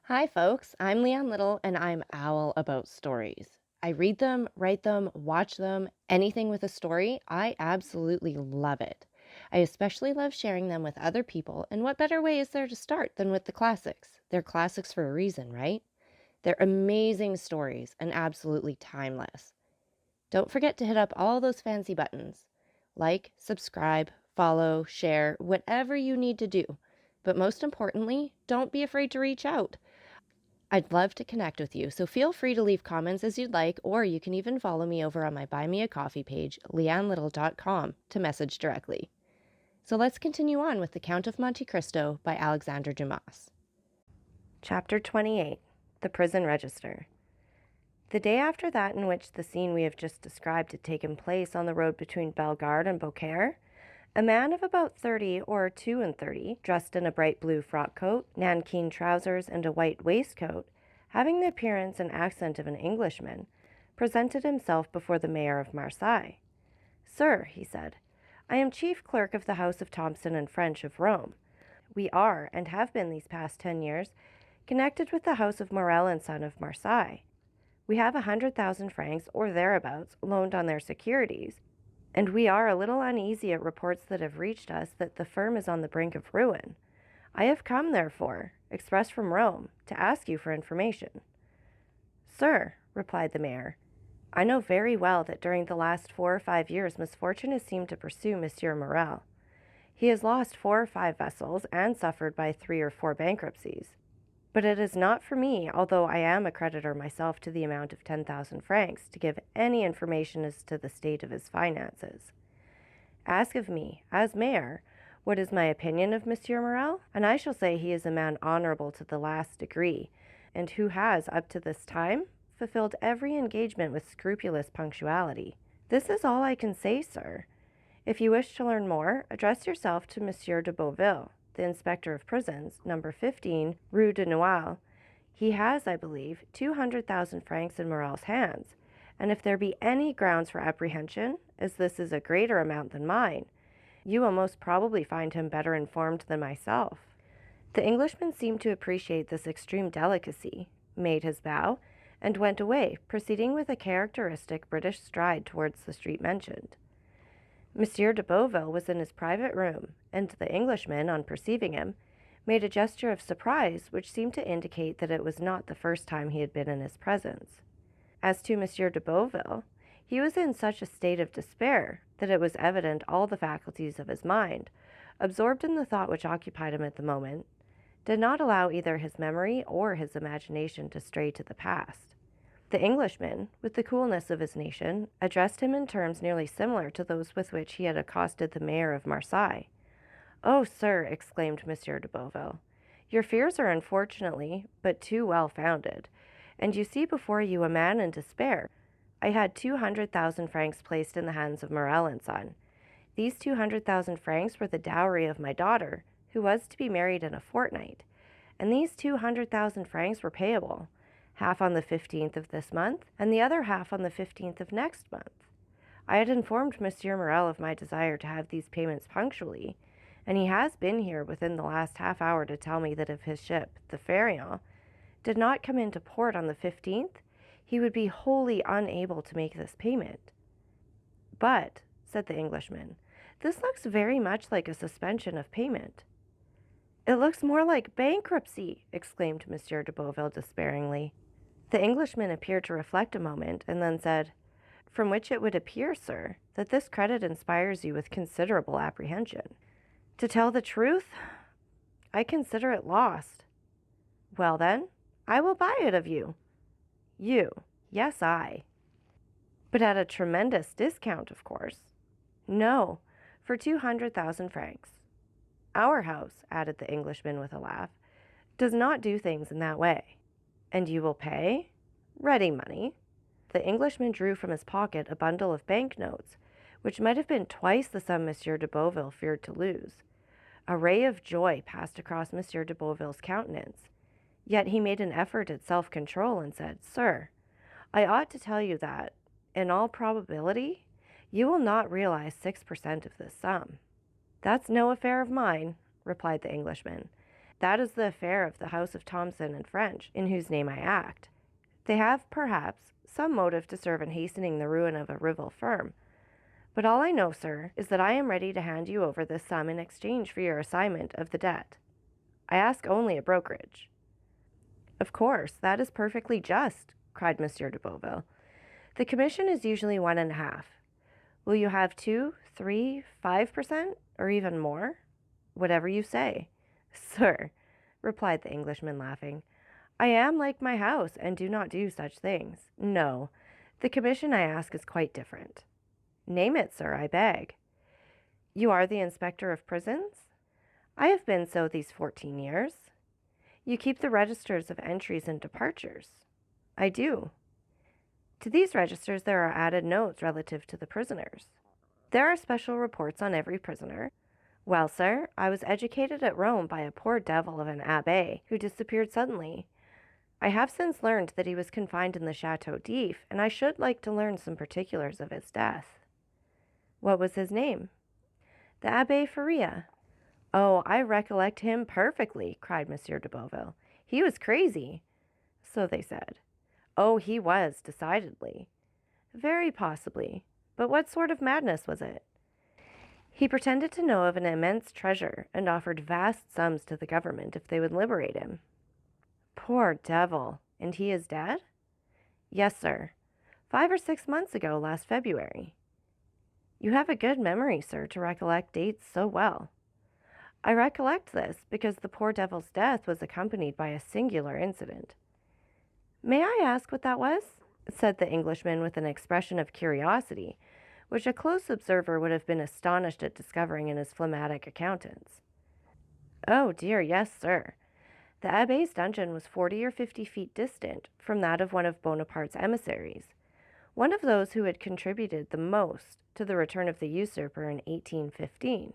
Hi, folks. I'm Leanne Little, and I'm owl about stories. I read them, write them, watch them, anything with a story. I absolutely love it. I especially love sharing them with other people, and what better way is there to start than with the classics? They're classics for a reason, right? They're amazing stories and absolutely timeless. Don't forget to hit up all those fancy buttons like, subscribe, follow, share, whatever you need to do. But most importantly, don't be afraid to reach out. I'd love to connect with you, so feel free to leave comments as you'd like, or you can even follow me over on my Buy Me a Coffee page, leannelittle.com, to message directly. So let's continue on with The Count of Monte Cristo by Alexandre Dumas. Chapter 28, The Prison Register. The day after that in which the scene we have just described had taken place on the road between Bellegarde and Beaucaire, a man of about 30 or 32, dressed in a bright blue frock coat, nankeen trousers, and a white waistcoat, having the appearance and accent of an Englishman, presented himself before the mayor of Marseille. "Sir," he said, "I am chief clerk of the house of Thomson and French of Rome. We are, and have been these past 10 years, connected with the house of Morel and Son of Marseille. We have 100,000 francs, or thereabouts, loaned on their securities, and we are a little uneasy at reports that have reached us that the firm is on the brink of ruin. I have come, therefore, express from Rome, to ask you for information." "Sir," replied the mayor, "I know very well that during the last 4 or 5 years misfortune has seemed to pursue Monsieur Morel. He has lost 4 or 5 vessels and suffered by 3 or 4 bankruptcies. But it is not for me, although I am a creditor myself to the amount of 10,000 francs, to give any information as to the state of his finances. Ask of me, as mayor, what is my opinion of Monsieur Morel, and I shall say he is a man honorable to the last degree, and who has, up to this time, fulfilled every engagement with scrupulous punctuality. This is all I can say, sir. If you wish to learn more, address yourself to Monsieur de Beauville, the inspector of prisons, number 15, Rue de Nouaille. He has, I believe, 200,000 francs in Morel's hands, and if there be any grounds for apprehension, as this is a greater amount than mine, you will most probably find him better informed than myself." The Englishman seemed to appreciate this extreme delicacy, made his bow, and went away, proceeding with a characteristic British stride towards the street mentioned. Monsieur de Beauville was in his private room, and the Englishman, on perceiving him, made a gesture of surprise which seemed to indicate that it was not the first time he had been in his presence. As to Monsieur de Beauville, he was in such a state of despair that it was evident all the faculties of his mind, absorbed in the thought which occupied him at the moment, did not allow either his memory or his imagination to stray to the past. The Englishman, with the coolness of his nation, addressed him in terms nearly similar to those with which he had accosted the mayor of Marseille. "Oh, sir," exclaimed Monsieur de Beauville, "your fears are unfortunately but too well founded, and you see before you a man in despair. I had 200,000 francs placed in the hands of Morel and Son. These 200,000 francs were the dowry of my daughter, who was to be married in a fortnight, and these 200,000 francs were payable, half on the 15th of this month, and the other half on the 15th of next month. I had informed Monsieur Morel of my desire to have these payments punctually, and he has been here within the last half hour to tell me that if his ship, the Pharaon, did not come into port on the 15th, he would be wholly unable to make this payment." "But," said the Englishman, "this looks very much like a suspension of payment." "It looks more like bankruptcy," exclaimed Monsieur de Beauville despairingly. The Englishman appeared to reflect a moment, and then said, "From which it would appear, sir, that this credit inspires you with considerable apprehension. To tell the truth, I consider it lost." "Well, then, I will buy it of you." "You?" "Yes, I." "But at a tremendous discount, of course." "No, for 200,000 francs. Our house," added the Englishman with a laugh, "does not do things in that way." "And you will pay?" "Ready money." The Englishman drew from his pocket a bundle of banknotes, which might have been twice the sum Monsieur de Beauville feared to lose. A ray of joy passed across Monsieur de Beauville's countenance, yet he made an effort at self-control and said, "Sir, I ought to tell you that, in all probability, you will not realize 6% of this sum." "That's no affair of mine," replied the Englishman. That is the affair of the house of Thomson and French, in whose name I act. They have, perhaps, some motive to serve in hastening the ruin of a rival firm. But all I know, sir, is that I am ready to hand you over this sum in exchange for your assignment of the debt. I ask only a brokerage." "Of course, that is perfectly just," cried Monsieur de Beauville. "The commission is usually 1.5. Will you have 2, 3, 5%, or even more? Whatever you say." "Sir," replied the Englishman, laughing, "I am like my house and do not do such things. No, the commission I ask is quite different." "Name it, sir, I beg." "You are the inspector of prisons?" "I have been so these 14 years." "You keep the registers of entries and departures?" "I do." "To these registers there are added notes relative to the prisoners." "There are special reports on every prisoner." "Well, sir, I was educated at Rome by a poor devil of an abbé who disappeared suddenly. I have since learned that he was confined in the Chateau d'If, and I should like to learn some particulars of his death." "What was his name?" "The Abbé Faria." "Oh, I recollect him perfectly," cried Monsieur de Beauville. "He was crazy." "So they said." "Oh, he was, decidedly." "Very possibly. But what sort of madness was it?" "He pretended to know of an immense treasure, and offered vast sums to the government if they would liberate him." "Poor devil! And he is dead?" "Yes, sir. 5 or 6 months ago, last February." "You have a good memory, sir, to recollect dates so well." "I recollect this because the poor devil's death was accompanied by a singular incident." "May I ask what that was?" said the Englishman with an expression of curiosity, which a close observer would have been astonished at discovering in his phlegmatic accountants. "Oh dear, yes, sir. The abbé's dungeon was 40 or 50 feet distant from that of one of Bonaparte's emissaries, one of those who had contributed the most to the return of the usurper in 1815,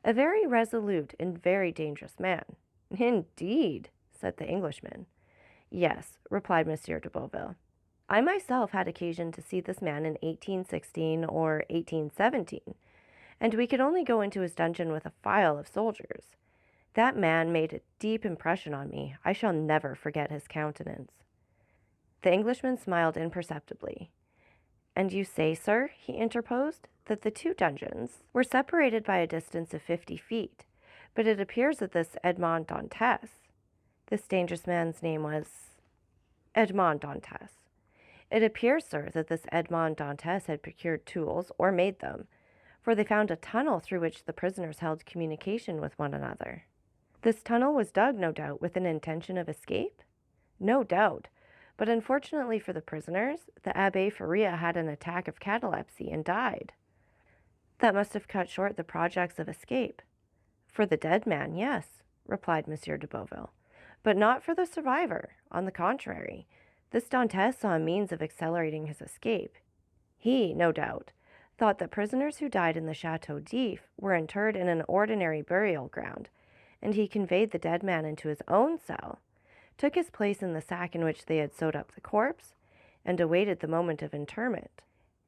a very resolute and very dangerous man." "Indeed," said the Englishman. "Yes," replied Monsieur de Beauville. "I myself had occasion to see this man in 1816 or 1817, and we could only go into his dungeon with a file of soldiers. That man made a deep impression on me. I shall never forget his countenance." The Englishman smiled imperceptibly. "And you say, sir," he interposed, "that the 2 dungeons were separated by a distance of 50 feet, but it appears that this Edmond Dantes, this dangerous man's name was Edmond Dantes. It appears, sir, that this Edmond Dantes had procured tools, or made them, for they found a tunnel through which the prisoners held communication with one another." "This tunnel was dug, no doubt, with an intention of escape?" "No doubt. But unfortunately for the prisoners, the Abbé Faria had an attack of catalepsy and died." "That must have cut short the projects of escape." "For the dead man, yes," replied Monsieur de Beauville, "but not for the survivor. On the contrary, this Dantes saw a means of accelerating his escape. He, no doubt, thought that prisoners who died in the Chateau d'If were interred in an ordinary burial ground, and he conveyed the dead man into his own cell, took his place in the sack in which they had sewed up the corpse, and awaited the moment of interment."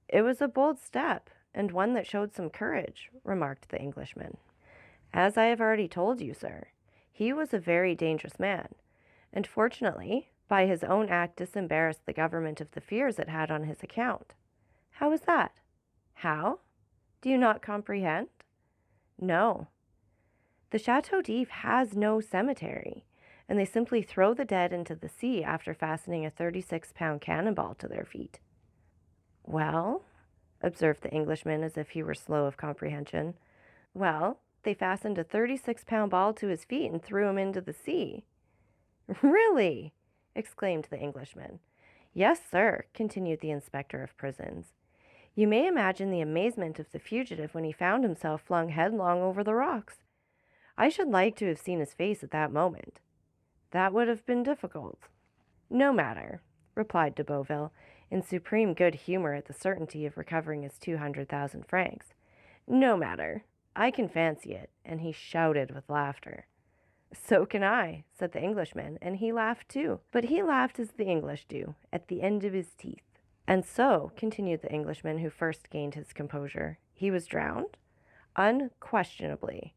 "It was a bold step, and one that showed some courage," remarked the Englishman. "As I have already told you, sir, he was a very dangerous man, and fortunately, by his own act disembarrassed the government of the fears it had on his account." "How is that?" "How? Do you not comprehend?" "No." "The Chateau d'If has no cemetery, and they simply throw the dead into the sea after fastening a 36-pound cannonball to their feet." "Well?" observed the Englishman as if he were slow of comprehension. "Well, they fastened a 36-pound ball to his feet and threw him into the sea." "Really?" exclaimed the Englishman. "Yes, sir," continued the inspector of prisons. "You may imagine the amazement of the fugitive when he found himself flung headlong over the rocks. I should like to have seen his face at that moment." "That would have been difficult." "No matter," replied de Beauville, in supreme good humor at the certainty of recovering his 200,000 francs. "No matter. I can fancy it," and he shouted with laughter. "So can I," said the Englishman, and he laughed too. But he laughed as the English do, at the end of his teeth. "And so," continued the Englishman who first gained his composure, "he was drowned?" "Unquestionably."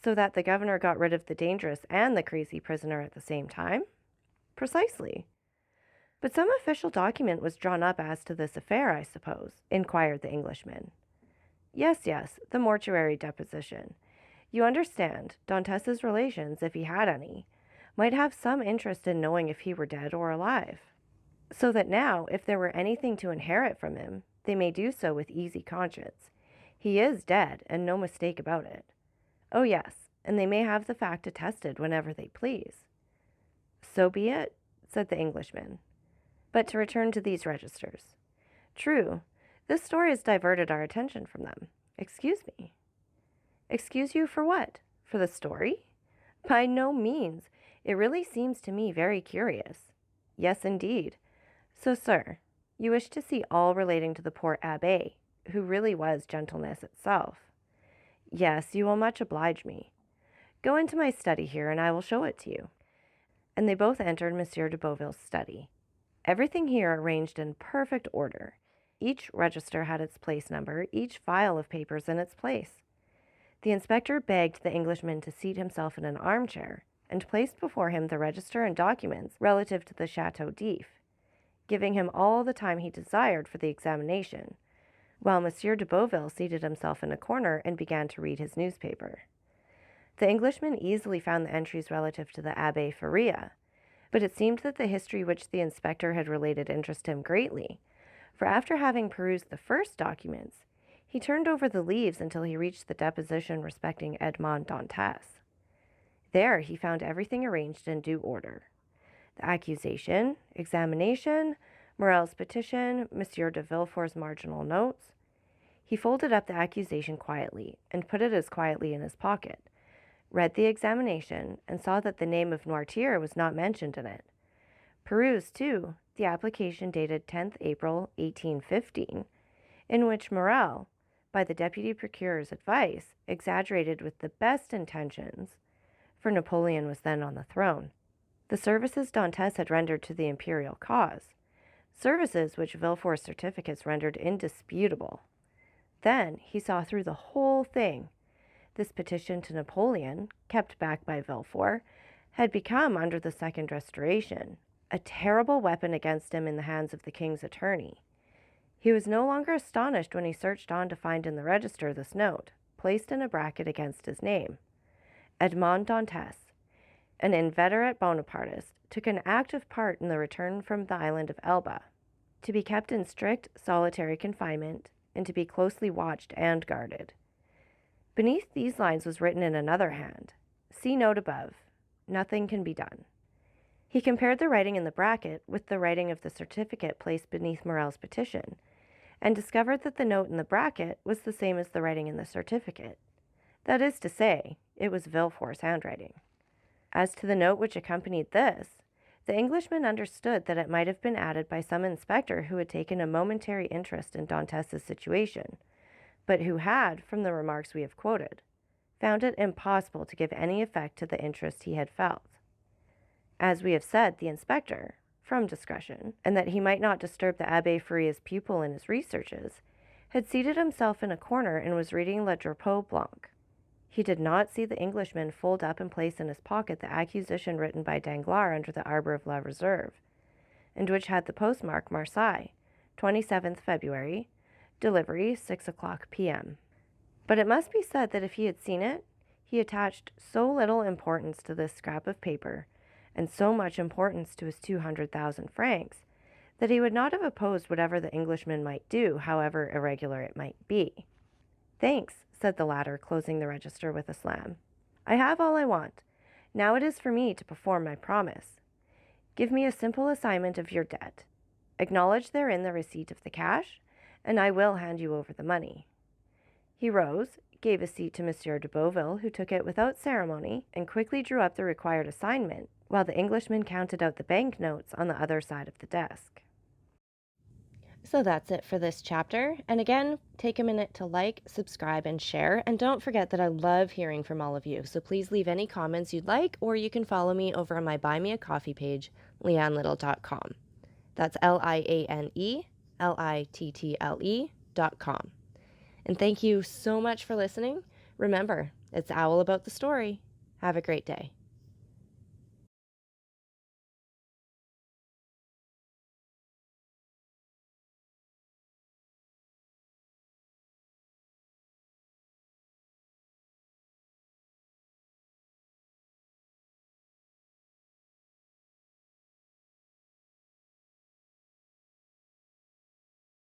So that the governor got rid of the dangerous and the crazy prisoner at the same time? Precisely. But some official document was drawn up as to this affair, I suppose, inquired the Englishman. Yes, the mortuary deposition. You understand, Dantes's relations, if he had any, might have some interest in knowing if he were dead or alive. So that now, if there were anything to inherit from him, they may do so with easy conscience. He is dead, and no mistake about it. Oh yes, and they may have the fact attested whenever they please. So be it, said the Englishman. But to return to these registers. True, this story has diverted our attention from them. Excuse me. Excuse you for what? For the story? By no means. It really seems to me very curious. Yes, indeed. So, sir, you wish to see all relating to the poor abbé, who really was gentleness itself. Yes, you will much oblige me. Go into my study here, and I will show it to you. And they both entered Monsieur de Beauville's study. Everything here arranged in perfect order. Each register had its place number, each file of papers in its place. The inspector begged the Englishman to seat himself in an armchair, and placed before him the register and documents relative to the Chateau d'If, giving him all the time he desired for the examination, while Monsieur de Beauville seated himself in a corner and began to read his newspaper. The Englishman easily found the entries relative to the Abbé Faria, but it seemed that the history which the inspector had related interested him greatly, for after having perused the first documents, he turned over the leaves until he reached the deposition respecting Edmond Dantès. There he found everything arranged in due order. The accusation, examination, Morel's petition, Monsieur de Villefort's marginal notes. He folded up the accusation quietly and put it as quietly in his pocket, read the examination, and saw that the name of Noirtier was not mentioned in it. Perused, too, the application dated 10th April, 1815, in which Morel, by the deputy procuror's advice, exaggerated with the best intentions, for Napoleon was then on the throne, the services Dantès had rendered to the imperial cause, services which Villefort's certificates rendered indisputable. Then he saw through the whole thing. This petition to Napoleon, kept back by Villefort, had become, under the Second Restoration, a terrible weapon against him in the hands of the king's attorney. He was no longer astonished when he searched on to find in the register this note, placed in a bracket against his name. Edmond Dantès, an inveterate Bonapartist, took an active part in the return from the island of Elba, to be kept in strict solitary confinement, and to be closely watched and guarded. Beneath these lines was written in another hand, "See note above. Nothing can be done." He compared the writing in the bracket with the writing of the certificate placed beneath Morel's petition, and discovered that the note in the bracket was the same as the writing in the certificate. That is to say, it was Villefort's handwriting. As to the note which accompanied this, the Englishman understood that it might have been added by some inspector who had taken a momentary interest in Dantès' situation, but who had, from the remarks we have quoted, found it impossible to give any effect to the interest he had felt. As we have said, the inspector, from discretion, and that he might not disturb the Abbé Faria's pupil in his researches, had seated himself in a corner and was reading Le Drapeau Blanc. He did not see the Englishman fold up and place in his pocket the accusation written by Danglars under the arbor of La Reserve, and which had the postmark Marseille, 27th February, delivery 6:00 p.m. But it must be said that if he had seen it, he attached so little importance to this scrap of paper, and so much importance to his 200,000 francs, that he would not have opposed whatever the Englishman might do, however irregular it might be. "Thanks," said the latter, closing the register with a slam. "I have all I want. Now it is for me to perform my promise. Give me a simple assignment of your debt. Acknowledge therein the receipt of the cash, and I will hand you over the money." He rose, gave a seat to Monsieur de Beauville, who took it without ceremony, and quickly drew up the required assignment, while the Englishman counted out the bank notes on the other side of the desk. So that's it for this chapter. And again, take a minute to like, subscribe, and share. And don't forget that I love hearing from all of you. So please leave any comments you'd like, or you can follow me over on my Buy Me a Coffee page, leannelittle.com. That's LIANELITTLE.com. And thank you so much for listening. Remember, it's Owl about the story. Have a great day.